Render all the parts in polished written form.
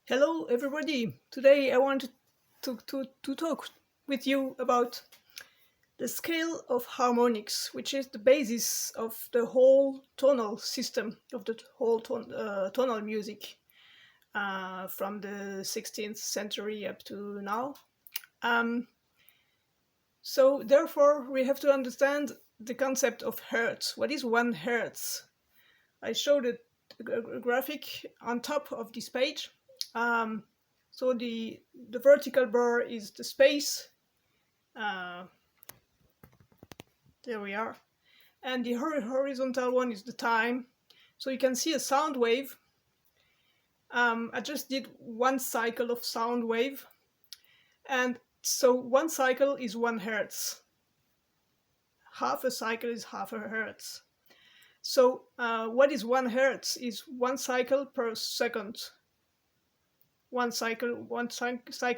Hello, everybody. Today I wanted to talk with you about the scale of harmonics, which is the basis of the whole tonal system, of the whole tonal music from the 16th century up to now. So therefore, we have to understand the concept of Hertz. What is 1 Hertz? I showed a graphic on top of this page. So the vertical bar is the space. There we are. And the horizontal one is the time. So you can see a sound wave. I just did one cycle of sound wave. And so one cycle is 1 Hertz. Half a cycle is half a Hertz. So what is 1 Hertz? Is one cycle per second. One cycle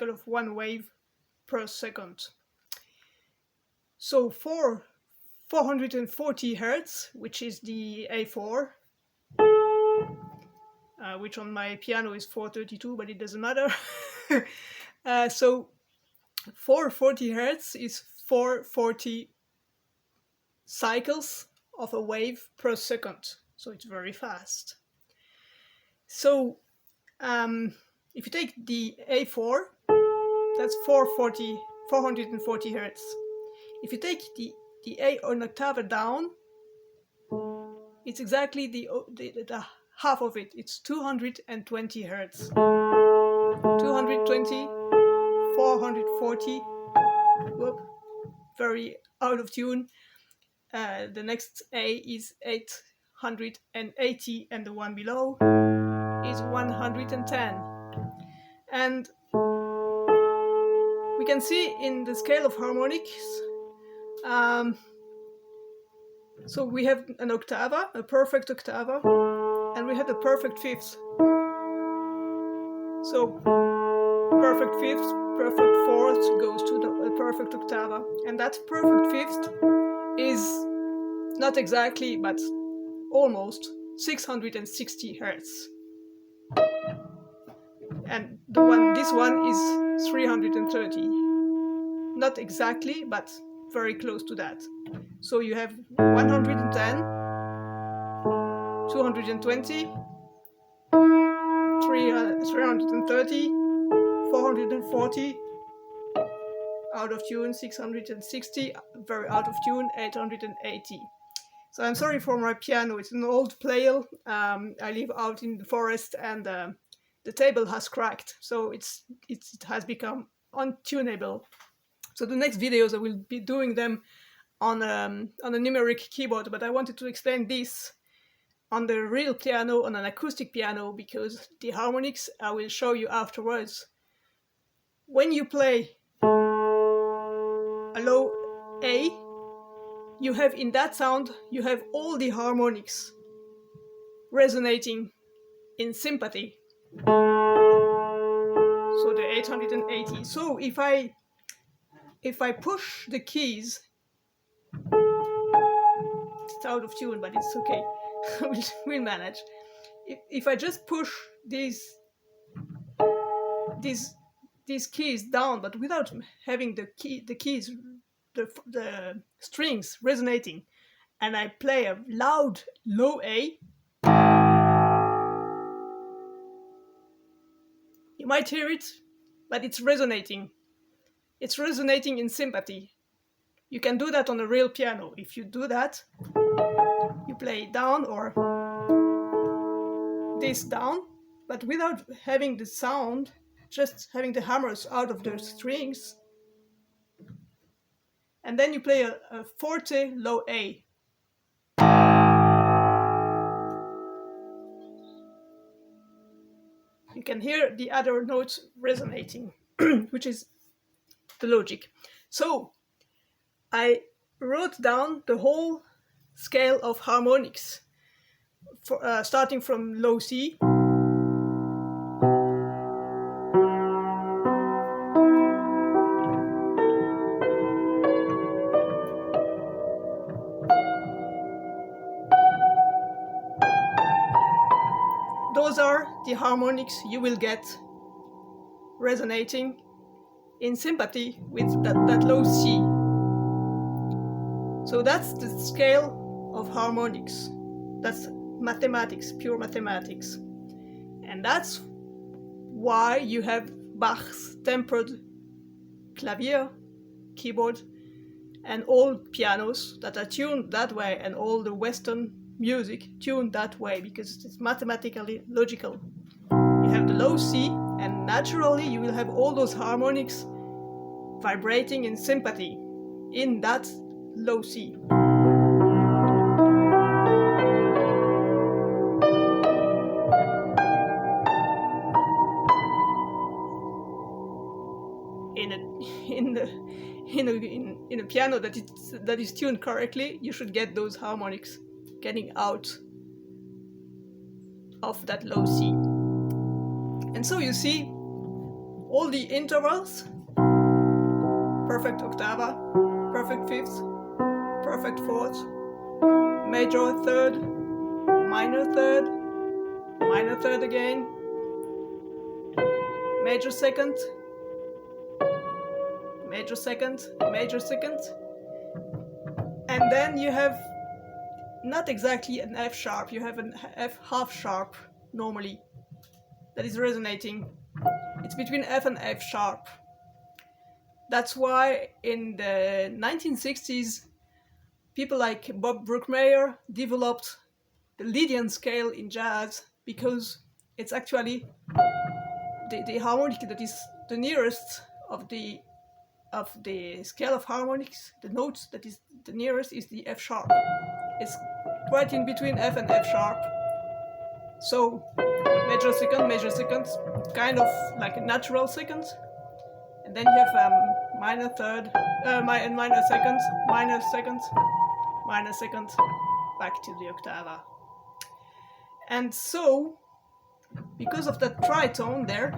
of one wave per second. So for 440 Hertz, which is the A4, which on my piano is 432, but it doesn't matter. So 440 Hertz is 440 cycles of a wave per second. So it's very fast. So if you take the A4, that's 440 Hertz. If you take the A an octave down, it's exactly the half of it. It's 220 Hertz. 220, 440. Whoop, very out of tune. The next A is 880, and the one below is 110. And we can see in the scale of harmonics, so we have an ottava, a perfect ottava, and we have the perfect fifth. So perfect fifth, perfect fourth goes to the perfect ottava, and that perfect fifth is not exactly, but almost 660 Hertz. And this one is 330. Not exactly, but very close to that. So you have 110, 220, 330, 440, out of tune 660, very out of tune 880. So I'm sorry for my piano, it's an old Pleyel. I live out in the forest, and the table has cracked, so it has become untunable. So the next videos I will be doing them on a numeric keyboard, but I wanted to explain this on the real piano, on an acoustic piano, because the harmonics I will show you afterwards. When you play a low A, you have in that sound, you have all the harmonics resonating in sympathy. So the 880. So if I push the keys, it's out of tune, but it's okay. we'll manage. If I just push these keys down, but without having the keys, the strings resonating, and I play a loud low A, you might hear it, but it's resonating. It's resonating in sympathy. You can do that on a real piano. If you do that, you play down or this down, but without having the sound, just having the hammers out of the strings. And then you play a forte low A. You can hear the other notes resonating, which is the logic. So I wrote down the whole scale of harmonics, starting from low C, those are the harmonics you will get resonating in sympathy with that low C. So that's the scale of harmonics. That's mathematics, pure mathematics. And that's why you have Bach's tempered clavier, keyboard, and all pianos that are tuned that way, and all the Western music tuned that way, because it's mathematically logical. You have the low C, and naturally you will have all those harmonics vibrating in sympathy in that low C. In a piano that is tuned correctly, you should get those harmonics getting out of that low C. And so you see all the intervals: perfect octava, perfect fifth, perfect fourth, major third, minor third again, major second, major second, major second, and then you have not exactly an F sharp, you have an F half sharp normally that is resonating. It's between F and F sharp. That's why in the 1960s people like Bob Brookmeyer developed the Lydian scale in jazz, because it's actually the harmonic that is the nearest of the scale of harmonics. The notes that is the nearest is the F sharp. It's right in between F and F sharp. So major second, kind of like a natural second, and then you have minor third, minor second, minor second, back to the octava. And so, because of that tritone there,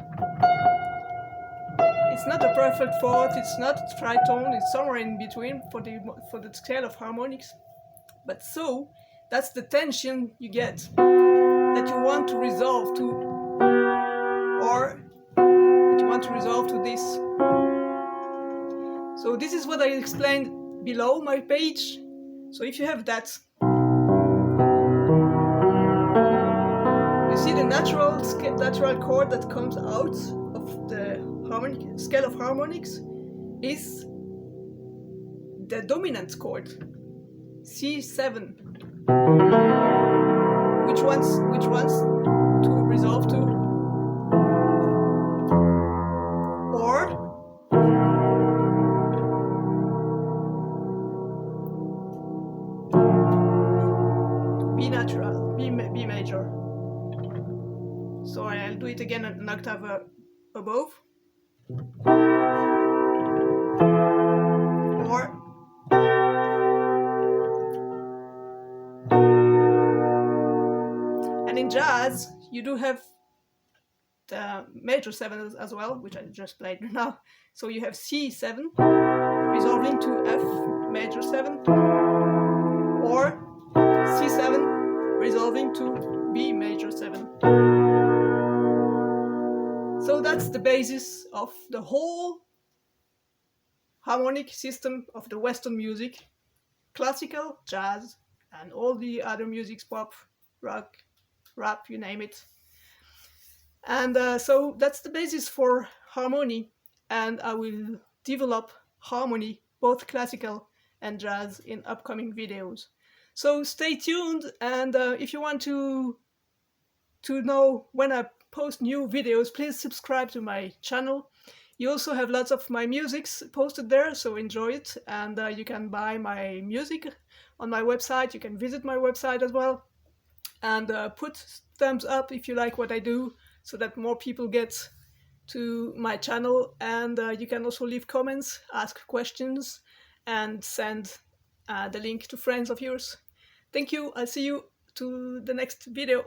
it's not a perfect fourth, it's not a tritone, it's somewhere in between for the scale of harmonics. But so, that's the tension you get, that you want to resolve to, or that you want to resolve to this. So this is what I explained below my page. So if you have that, you see the natural chord that comes out of the harmonic scale of harmonics is the dominant chord, C7, which wants to resolve to, or B natural, B major. So I'll do it again an octave above, or and in jazz you do have the major 7 as well, which I just played now. So you have C7 resolving to F major 7, or C7 resolving to B major 7. So that's the basis of the whole harmonic system of the Western music, classical, jazz, and all the other musics, pop, rock, rap, you name it. And so that's the basis for harmony, and I will develop harmony, both classical and jazz, in upcoming videos. So stay tuned, and if you want to know when I post new videos, please subscribe to my channel. You also have lots of my musics posted there, so enjoy it, and you can buy my music on my website. You can visit my website as well, and put thumbs up if you like what I do, so that more people get to my channel. And you can also leave comments, ask questions, and send the link to friends of yours. Thank you. I'll see you to the next video.